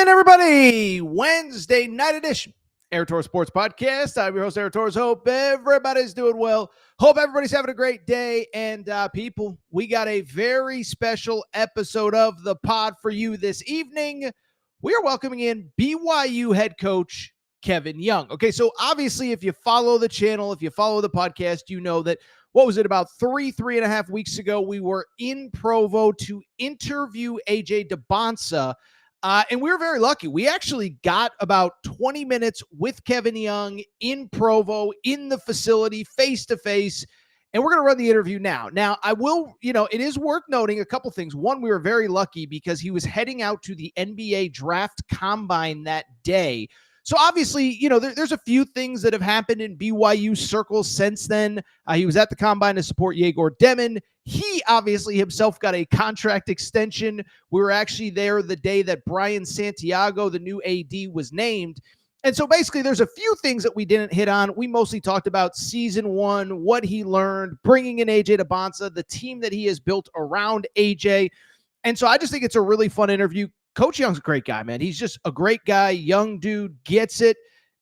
in, everybody. Wednesday night edition, Air Tour Sports Podcast. I'm your host, Air Tours. Hope everybody's doing well. Hope everybody's having a great day. And people, we got a very special episode of the pod for you this evening. We are welcoming in BYU head coach Kevin Young. Okay, so obviously, if you follow the channel, if you follow the podcast, you know that, what was it, about three and a half weeks ago, we were in Provo to interview AJ Dybantsa. And we were very lucky. We actually got about 20 minutes with Kevin Young in Provo, in the facility, face-to-face, and we're going to run the interview now. Now, I will, it is worth noting a couple things. One, we were very lucky because he was heading out to the NBA draft combine that day. So obviously, there's a few things that have happened in BYU circles since then. He was at the combine to support Yegor Demon. He obviously himself got a contract extension. We were actually there the day that Brian Santiago, the new AD, was named. And so basically there's a few things that we didn't hit on. We mostly talked about season one, what he learned, bringing in AJ Dybantsa, the team that he has built around AJ. And so I just think it's a really fun interview. Coach Young's a great guy, man. He's just a great guy, young dude, gets it.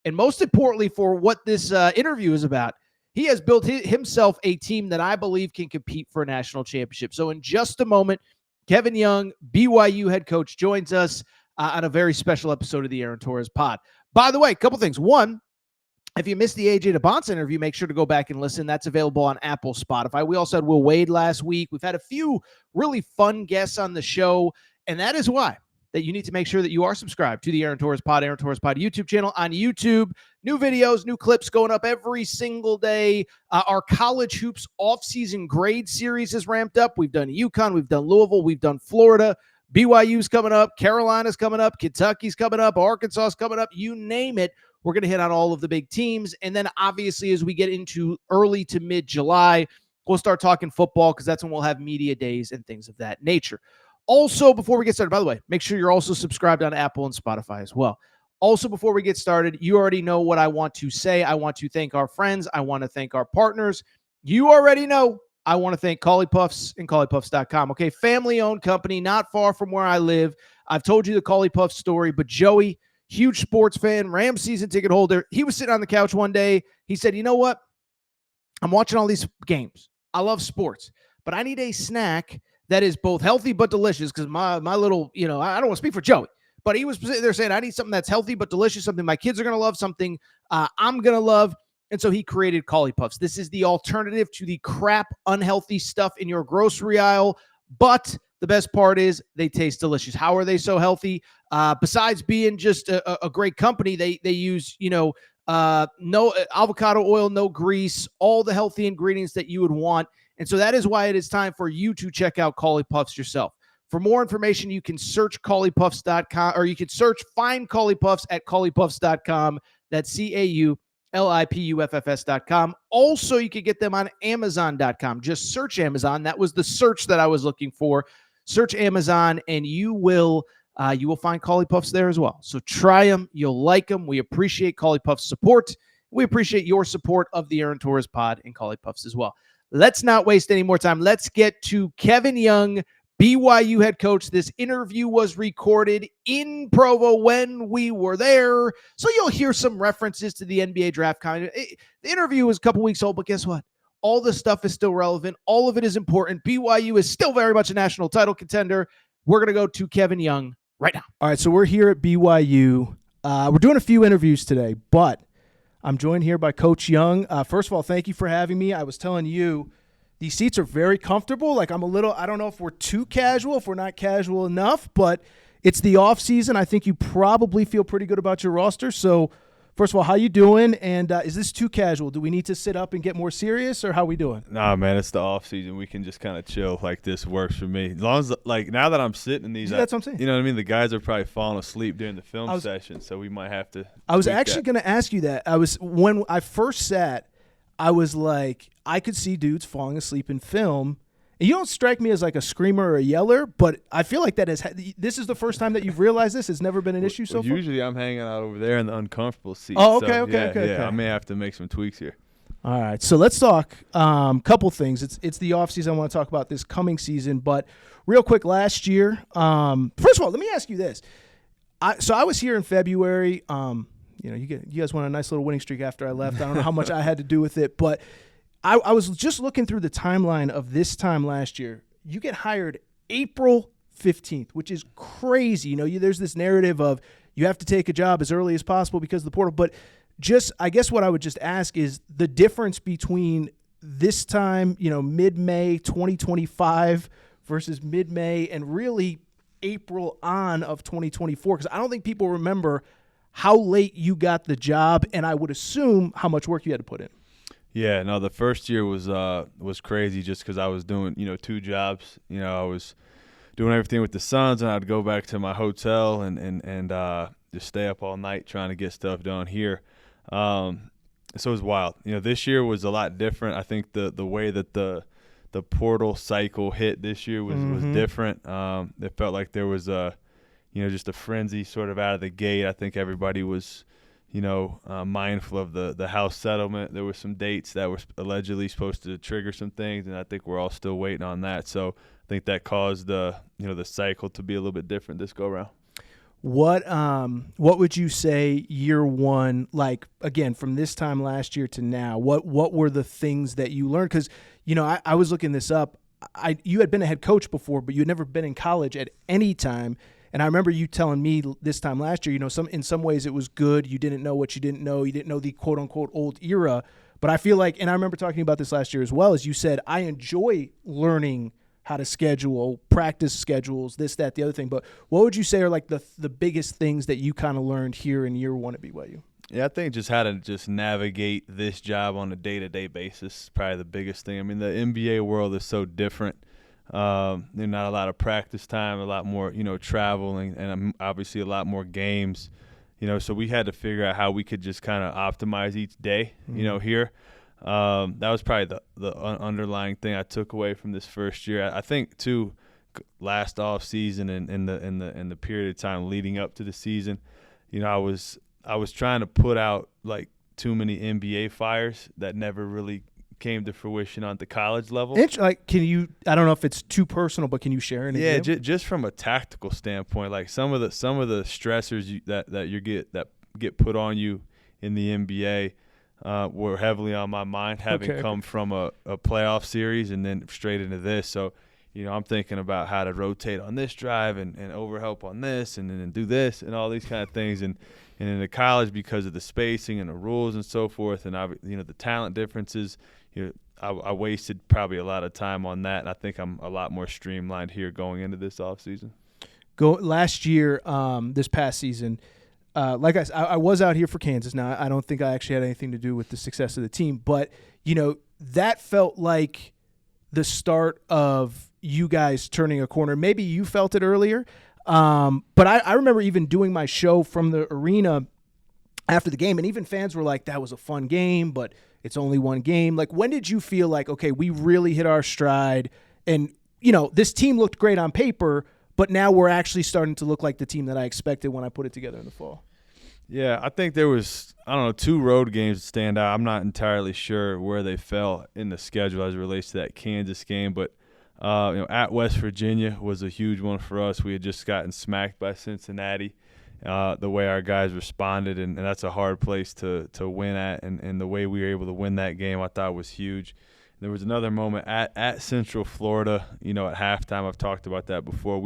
And most importantly, for what this interview is about, he has built himself a team that I believe can compete for a national championship. So in just a moment, Kevin Young, BYU head coach, joins us on a very special episode of the Aaron Torres pod. By the way, a couple things. One, if you missed the AJ Dybantsa interview, make sure to go back and listen. That's available on Apple, Spotify. We also had Will Wade last week. We've had a few really fun guests on the show, and that is why that you need to make sure that you are subscribed to the Aaron Torres Pod YouTube channel on YouTube. New videos, new clips going up every single day. Our college hoops off-season grade series is ramped up. We've done UConn, we've done Louisville, we've done Florida. BYU's coming up, Carolina's coming up, Kentucky's coming up, Arkansas's coming up. You name it, we're going to hit on all of the big teams. And then obviously as we get into early to mid-July, we'll start talking football because that's when we'll have media days and things of that nature. Also, before we get started, by the way, make sure you're also subscribed on Apple and Spotify as well. Also, before we get started, you already know what I want to say. I want to thank our friends. I want to thank our partners. You already know I want to thank Collie Puffs and ColliePuffs.com. Okay, family-owned company, not far from where I live. I've told you the Collie Puffs story, but Joey, huge sports fan, Rams season ticket holder, he was sitting on the couch one day. He said, you know what? I'm watching all these games. I love sports, but I need a snack that is both healthy but delicious, because my little, I don't want to speak for Joey, but he was there saying, I need something that's healthy but delicious, something my kids are going to love, something I'm going to love. And so he created Collie Puffs. This is the alternative to the crap, unhealthy stuff in your grocery aisle, but the best part is they taste delicious. How are they so healthy? Besides being just a great company, they use, no avocado oil, no grease, all the healthy ingredients that you would want. And so that is why it is time for you to check out Collie Puffs yourself. For more information, you can search ColliePuffs.com, or you can find Collie Puffs at ColliePuffs.com. That's CAULIPUFFS.com. Also, you can get them on Amazon.com. Just search Amazon. That was the search that I was looking for. Search Amazon, and you will find Collie Puffs there as well. So try them. You'll like them. We appreciate Collie Puffs' support. We appreciate your support of the Aaron Torres pod and Collie Puffs as well. Let's not waste any more time. Let's get to Kevin Young, BYU head coach. This interview was recorded in Provo when we were there, so you'll hear some references to the NBA draft. The interview was a couple weeks old, but guess what? All the stuff is still relevant. All of it is important. BYU is still very much a national title contender. We're going to go to Kevin Young right now. All right, so we're here at BYU. We're doing a few interviews today, but I'm joined here by Coach Young. First of all, thank you for having me. I was telling you, these seats are very comfortable. Like, I don't know if we're too casual, if we're not casual enough, but it's the off season. I think you probably feel pretty good about your roster. So first of all, how you doing? And is this too casual? Do we need to sit up and get more serious, or how we doing? Nah, man, it's the off season. We can just kind of chill. Like, this works for me. As long as, now that I'm sitting in these, that's what I'm saying. You know what I mean? The guys are probably falling asleep during the film session, so we might have to. I was actually going to ask you that. When I first sat, I was like, I could see dudes falling asleep in film. And you don't strike me as like a screamer or a yeller, but I feel like this is the first time that you've realized this. It's never been an issue so far? Usually I'm hanging out over there in the uncomfortable seat. Oh, okay. I may have to make some tweaks here. All right, so let's talk couple things. It's the offseason. I want to talk about this coming season, but real quick, last year, first of all, let me ask you this. So I was here in February. You guys went on a nice little winning streak after I left. I don't know how much I had to do with it, but I was just looking through the timeline of this time last year. You get hired April 15th, which is crazy. There's this narrative of you have to take a job as early as possible because of the portal. But I guess what I would just ask is the difference between this time, mid-May 2025 versus mid-May and really April on of 2024, because I don't think people remember how late you got the job, and I would assume how much work you had to put in. Yeah, no, the first year was crazy just because I was doing, 2 jobs. I was doing everything with the Suns, and I'd go back to my hotel and just stay up all night trying to get stuff done here. So it was wild. This year was a lot different. I think the way that the portal cycle hit this year was different. It felt like there was just a frenzy sort of out of the gate. I think everybody was mindful of the house settlement. There were some dates that were allegedly supposed to trigger some things, and I think we're all still waiting on that. So I think that caused the cycle to be a little bit different this go around. What would you say year one, like, again, from this time last year to now, what were the things that you learned? Because, I was looking this up. You had been a head coach before, but you had never been in college at any time. And I remember you telling me this time last year, in some ways it was good. You didn't know what you didn't know. You didn't know the quote unquote old era. But I feel like, and I remember talking about this last year as well, as you said, I enjoy learning how to schedule, practice schedules, this, that, the other thing. But what would you say are like the biggest things that you kind of learned here in year one at BYU? Yeah, I think just how to just navigate this job on a day-to-day basis is probably the biggest thing. I mean, the NBA world is so different. There's not a lot of practice time, a lot more, traveling, and obviously a lot more games. So we had to figure out how we could just kind of optimize each day, here. That was probably the underlying thing I took away from this first year. I think too, last off season and in the period of time leading up to the season, I was trying to put out like too many NBA fires that never really came to fruition on the college level. Like, can you? I don't know if it's too personal, but can you share an example? Yeah, just from a tactical standpoint, like some of the stressors that get put on you in the NBA. Were heavily on my mind, having come from a playoff series and then straight into this. So, I'm thinking about how to rotate on this drive and overhelp on this and then do this and all these kind of things. And in the college, because of the spacing and the rules and so forth and, the talent differences, I wasted probably a lot of time on that. And I think I'm a lot more streamlined here going into this offseason. Last year, this past season, like I was out here for Kansas. Now, I don't think I actually had anything to do with the success of the team, but, that felt like the start of you guys turning a corner. Maybe you felt it earlier, but I remember even doing my show from the arena after the game, and even fans were like, that was a fun game, but it's only one game. Like, when did you feel like, okay, we really hit our stride, and, this team looked great on paper, but now we're actually starting to look like the team that I expected when I put it together in the fall? Yeah, I think there was, 2 road games that stand out. I'm not entirely sure where they fell in the schedule as it relates to that Kansas game, but at West Virginia was a huge one for us. We had just gotten smacked by Cincinnati, the way our guys responded, and that's a hard place to win at, and the way we were able to win that game I thought was huge. There was another moment at Central Florida, at halftime. I've talked about that before.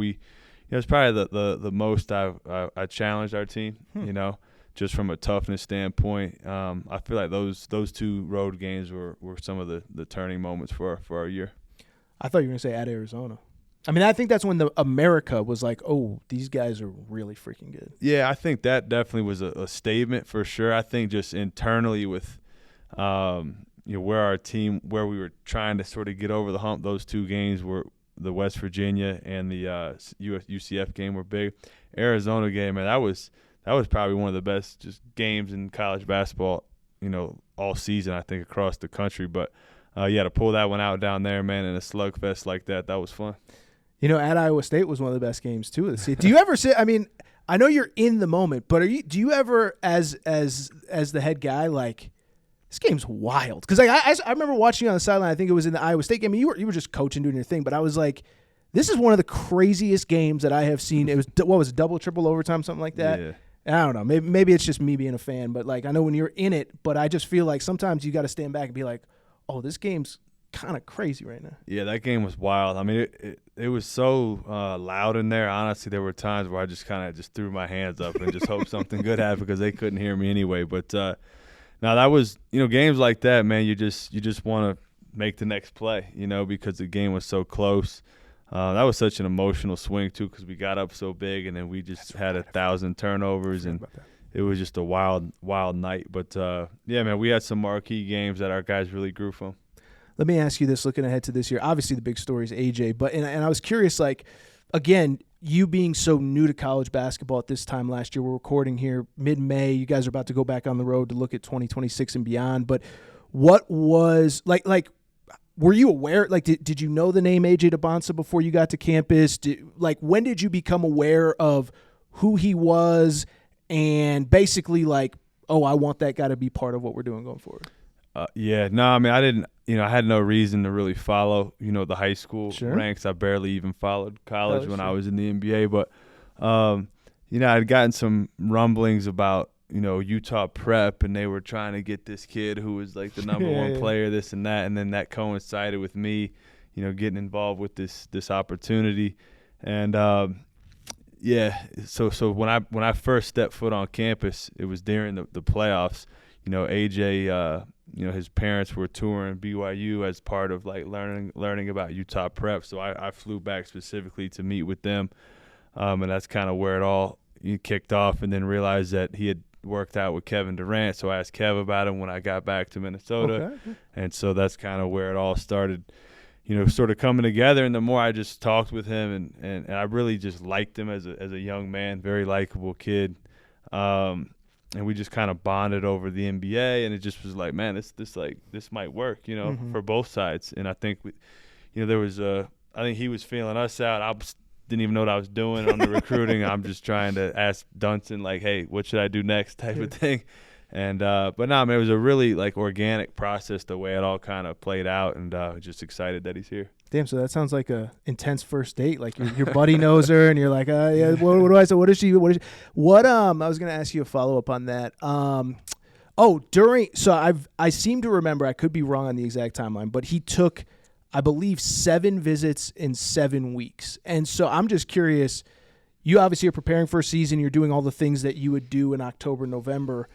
It's probably the most I challenged our team, just from a toughness standpoint. I feel like those 2 road games were some of the turning moments for our year. I thought you were going to say at Arizona. I mean, I think that's when the America was like, oh, these guys are really freaking good. Yeah, I think that definitely was a statement for sure. I think just internally with where our team, where we were trying to sort of get over the hump, those 2 games were the West Virginia and the UCF game were big. Arizona game, man, that was probably one of the best just games in college basketball, all season, I think, across the country. But, to pull that one out down there, man, in a slugfest like that was fun. At Iowa State was one of the best games, too, of the season. Do you ever I mean, I know you're in the moment, but do you ever, as the head guy, like, this game's wild? Because I remember watching you on the sideline. I think it was in the Iowa State game. You were just coaching, doing your thing, but I was like, This is one of the craziest games that I have seen. It was double, triple overtime, something like that. Yeah. I don't know. Maybe it's just me being a fan, but like I know when you're in it, but I just feel like sometimes you got to stand back and be like, oh, this game's kind of crazy right now. Yeah, that game was wild. I mean, it was so loud in there. Honestly, there were times where I just kind of just threw my hands up and just hoped something good happened because they couldn't hear me anyway. But now that was, games like that, man. You just want to make the next play, because the game was so close. That was such an emotional swing too, because we got up so big and then we just had 1,000 turnovers and it was just a wild night. But yeah, man, we had some marquee games that our guys really grew from. Let me ask you this, looking ahead to this year. Obviously, the big story is AJ, but and I was curious, like, again, you being so new to college basketball at this time last year, we're recording here mid-May. You guys are about to go back on the road to look at 2026 and beyond. But what was like? Were you aware? Like, did you know the name AJ Dybantsa before you got to campus? When did you become aware of who he was, and basically like, oh, I want that guy to be part of what we're doing going forward? Yeah, no, I mean, I didn't. I had no reason to really follow, the high school ranks. I barely even followed college when I was in the NBA. But, I'd gotten some rumblings about, Utah Prep, and they were trying to get this kid who was like the number one player, this and that. And then that coincided with me, getting involved with this opportunity. And, so when I first stepped foot on campus, it was during the playoffs. AJ, his parents were touring BYU as part of like learning about Utah Prep. So I flew back specifically to meet with them, and that's kind of where it all kicked off. And then realized that he had worked out with Kevin Durant. So I asked Kev about him when I got back to Minnesota, and so that's kind of where it all started. Sort of coming together. And the more I just talked with him, and I really just liked him as a young man, very likable kid. And we just kind of bonded over the NBA, and it just was like, man, this might work, for both sides. And I think there was I think he was feeling us out. I didn't even know what I was doing on the recruiting. I'm just trying to ask Dunson, like, hey, what should I do next, type of thing. And but no, man, it was a really like organic process the way it all kind of played out, and just excited that he's here. Damn, so that sounds like a intense first date. Like your buddy knows her, and you're like, yeah, what do I say? What is she? What I was gonna ask you a follow up on that. I seem to remember, I could be wrong on the exact timeline, but he took, I believe, 7 visits in 7 weeks. And so I'm just curious. You obviously are preparing for a season. You're doing all the things that you would do in October, November.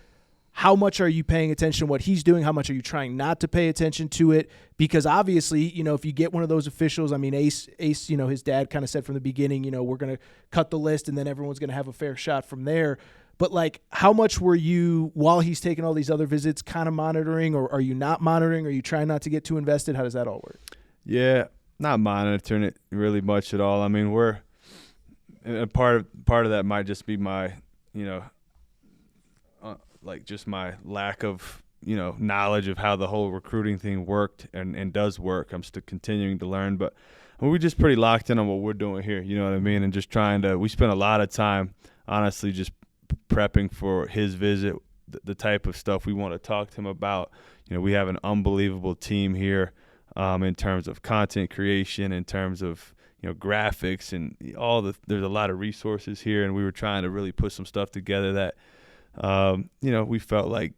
How much are you paying attention to what he's doing? How much are you trying not to pay attention to it? Because obviously, if you get one of those officials, I mean, Ace, his dad kind of said from the beginning, we're going to cut the list and then everyone's going to have a fair shot from there. But like, how much were you, while he's taking all these other visits, kind of monitoring, or are you not monitoring? Are you trying not to get too invested? How does that all work? Yeah, not monitoring it really much at all. I mean, part of that might just be my, like just my lack of, knowledge of how the whole recruiting thing worked and does work. I'm still continuing to learn, but we're just pretty locked in on what we're doing here, you know what I mean? And just we spent a lot of time, honestly, just prepping for his visit, the type of stuff we want to talk to him about. We have an unbelievable team here in terms of content creation, in terms of, graphics and there's a lot of resources here, and we were trying to really put some stuff together that, we felt like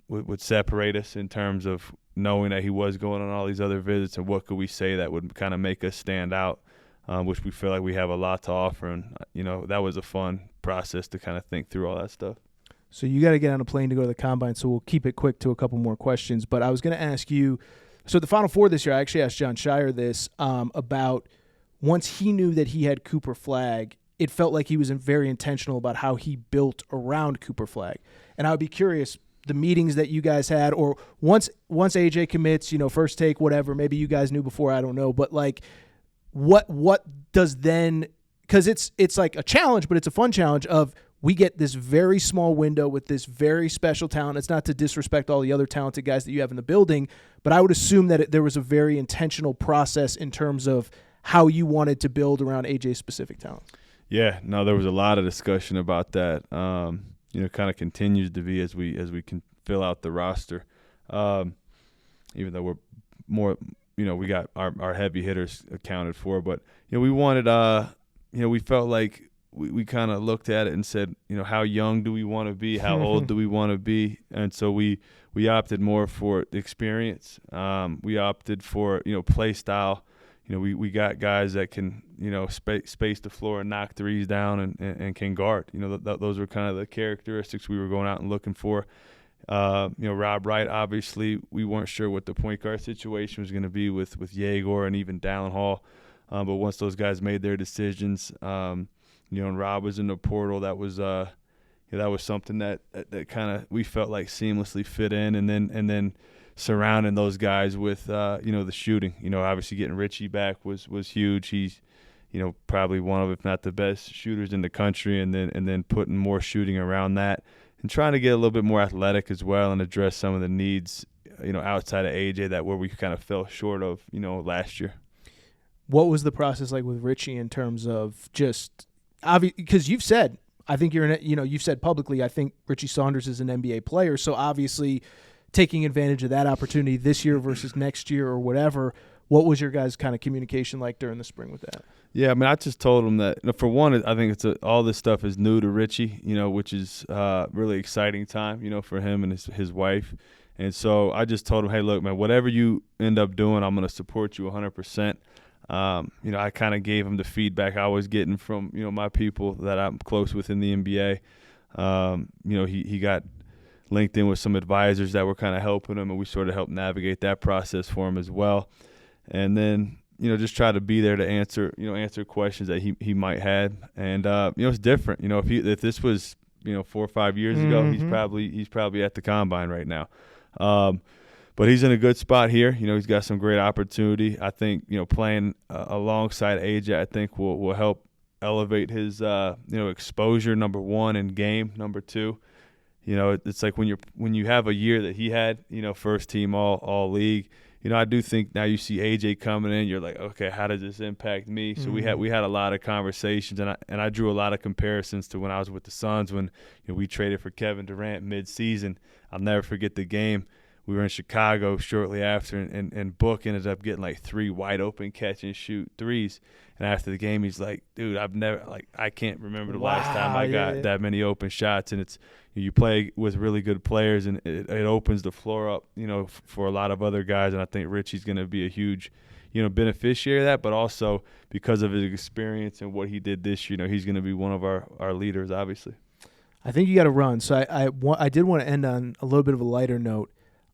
would separate us in terms of knowing that he was going on all these other visits, and what could we say that would kind of make us stand out, which we feel like we have a lot to offer. And, that was a fun process to kind of think through all that stuff. So you got to get on a plane to go to the Combine, so we'll keep it quick to a couple more questions. But I was going to ask you, so the Final Four this year, I actually asked John Shire this about once he knew that he had Cooper Flagg, it felt like he was very intentional about how he built around Cooper Flagg. And I would be curious, the meetings that you guys had, or once AJ commits, first take, whatever, maybe you guys knew before, I don't know, but like what does then, because it's like a challenge, but it's a fun challenge of, we get this very small window with this very special talent. It's not to disrespect all the other talented guys that you have in the building, but I would assume that there was a very intentional process in terms of how you wanted to build around AJ's specific talent. Yeah, no, there was a lot of discussion about that. Kind of continues to be as we can fill out the roster. Even though we're more, we got our heavy hitters accounted for. But, we wanted, we felt like we kind of looked at it and said, how young do we want to be? How old do we want to be? And so we opted more for experience. We opted for, play style. We got guys that can, space the floor and knock threes down and can guard. Those were kind of the characteristics we were going out and looking for. Rob Wright, obviously, we weren't sure what the point guard situation was going to be with Yegor and even Dallin Hall. But once those guys made their decisions, and Rob was in the portal, that was something that kind of we felt like seamlessly fit in, and then surrounding those guys with the shooting. Obviously getting Richie back was huge. He's probably one of, if not the best shooters in the country, and then putting more shooting around that and trying to get a little bit more athletic as well and address some of the needs outside of AJ that where we kind of fell short of last year. What was the process like with Richie in terms of just because you've said, I think you've said publicly, I think Richie Saunders is an NBA player. So obviously taking advantage of that opportunity this year versus next year or whatever, what was your guys' kind of communication like during the spring with that? Yeah, I mean, I just told him that, for one, I think all this stuff is new to Richie, which is really exciting time, for him and his wife. And so I just told him, hey, look, man, whatever you end up doing, I'm going to support you 100%. I kind of gave him the feedback I was getting from, my people that I'm close with in the NBA. He got linked in with some advisors that were kind of helping him, and we sort of helped navigate that process for him as well. And then, just try to be there to answer questions that he might have. And, it's different. If this was, 4 or 5 years ago, he's probably at the combine right now. But he's in a good spot here. He's got some great opportunity. I think, playing alongside AJ, I think will help elevate his, exposure, number one, and game, number two. It's like when you have a year that he had, first team all league. I do think now you see AJ coming in, you're like, okay, how does this impact me? So we had a lot of conversations, and I drew a lot of comparisons to when I was with the Suns when we traded for Kevin Durant mid-season. I'll never forget the game. We were in Chicago shortly after, and Book ended up getting like 3 wide open catch and shoot threes. And after the game, he's like, dude, I can't remember the last time I got that many open shots. And it's, you play with really good players, and it opens the floor up, for a lot of other guys. And I think Richie's going to be a huge, beneficiary of that. But also because of his experience and what he did this year, he's going to be one of our leaders, obviously. I think you got to run. So I did want to end on a little bit of a lighter note.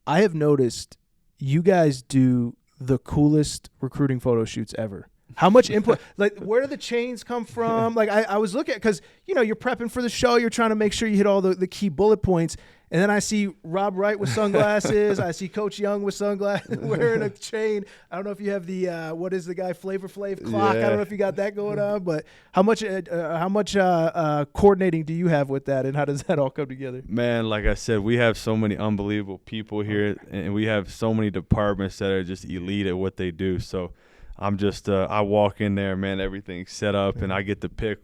I have noticed you guys do the coolest recruiting photo shoots ever. How much input? Like, where do the chains come from? Like, I was looking at, because, you're prepping for the show. You're trying to make sure you hit all the key bullet points. And then I see Rob Wright with sunglasses. I see Coach Young with sunglasses, wearing a chain. I don't know if you have the, what is the guy, Flavor Flav clock? Yeah. I don't know if you got that going on. But how much coordinating do you have with that, and how does that all come together? Man, like I said, we have so many unbelievable people here, and we have so many departments that are just elite at what they do. So I'm just I walk in there, man, everything's set up, and I get to pick,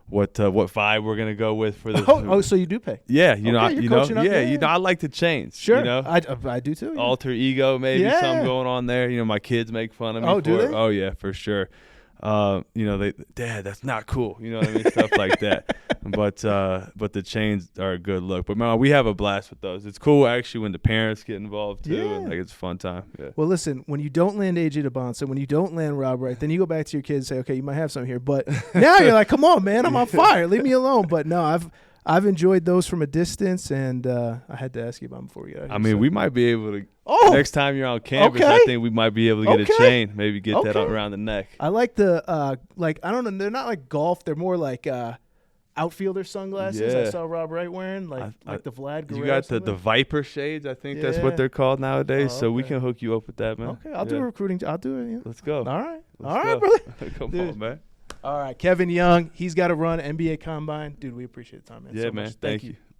what vibe we're gonna go with for this. So you do pick? Yeah, I I like to change. Sure, I do too. Yeah. Alter ego, maybe something going on there. My kids make fun of me. Oh, do they? Oh yeah, for sure. Dad, that's not cool. You know what I mean? Stuff like that. But the chains are a good look. But man, we have a blast with those. It's cool actually when the parents get involved too. Yeah. And, it's a fun time. Yeah. Well, listen, when you don't land AJ Dybantsa, when you don't land Rob Wright, then you go back to your kids and say, okay, you might have some here. But now you're like, come on, man, I'm on fire. Leave me alone. But no, I've enjoyed those from a distance, and I had to ask you about them before we got here. I mean, we might be able to. Next time you're on campus, okay. I think we might be able to get a chain. Maybe get that around the neck. I like the I don't know, they're not like golf. They're more like outfielder sunglasses. Yeah. I saw Rob Wright wearing like the Vlad Guerrero. You got the Viper shades. I think that's what they're called nowadays. So we can hook you up with that, man. Okay, I'll do a recruiting. I'll do it. Yeah. Let's go. All right, Let's go. brother. Come on, man. All right, Kevin Young. He's got to run NBA Combine, dude. We appreciate the time, man. Yeah, so man. much. Thank you.